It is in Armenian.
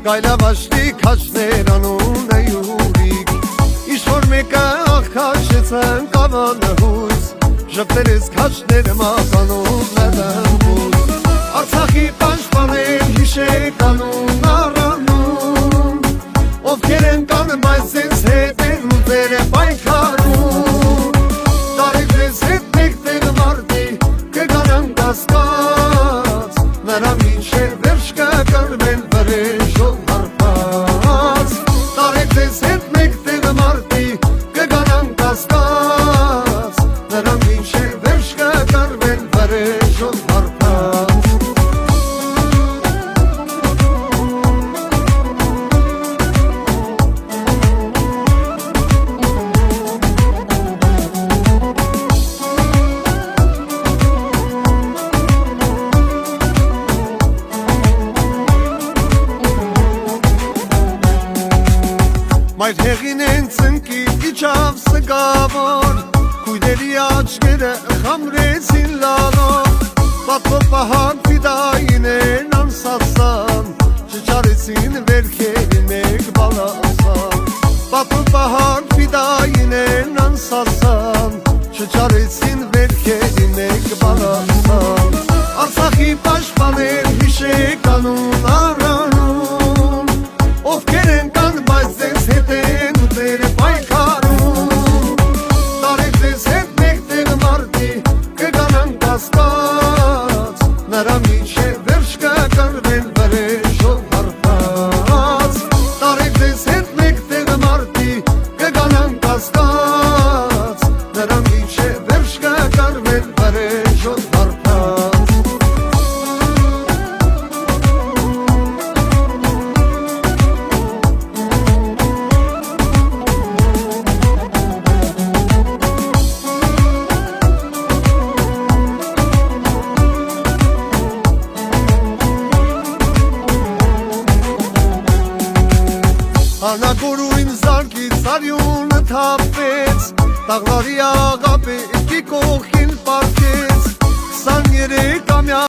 Գայլավաշտի քաշներ անուն է յուրիկ Իշոր մեկը աղքաշեցն կավանը հույս Ժպտերես քաշները մազանով նետն հույս Արցախի պաշտպանել հիշեք անուն առանում Ովքեր են կան բայց ձեզ հետ են ու ձեր է պայքարում Տարեք ձեզ հետ մեկտեղ մարդի կգանան կասկած Նրա մինչև վերջ կկրվեն վրեժով հարբած Տարեք ձեզ հետ մեկտեղ մարդի կգանան կասկած Նրա մինչև վերջ կկրվեն վրեժով հարբած Մայր հեղին են ծնկի իջավ սգավոր Կույդերի աչկերը խամրեցին լալով Պատվով պահան վիդային են անսասան Չճարեցին վերքերի մեկ բալասան Պատվով պահան վիդային են անսասան Չճարեցին վերքերի մեկ բալասան Արցախի պաշտպաներ հիշեք անուն առանում Ովքեր են կան բայց ձեզ հետ են ու ձեր է պայքարում Տարեք ձեզ հետ մեկտեղ մարդի կգանան կասկած Նրա մինչև վերջ կկրվեն վրեժով հարբած Տարեք ձեզ հետ մեկտեղ մարդի կգանան կասկած Նրա մինչև վերջ կկրվեն վրեժով հարբած Անագորույն զարգից արյունը թափվեց Տաղլարի աղապետի կողքին պարքեց 23 ամյա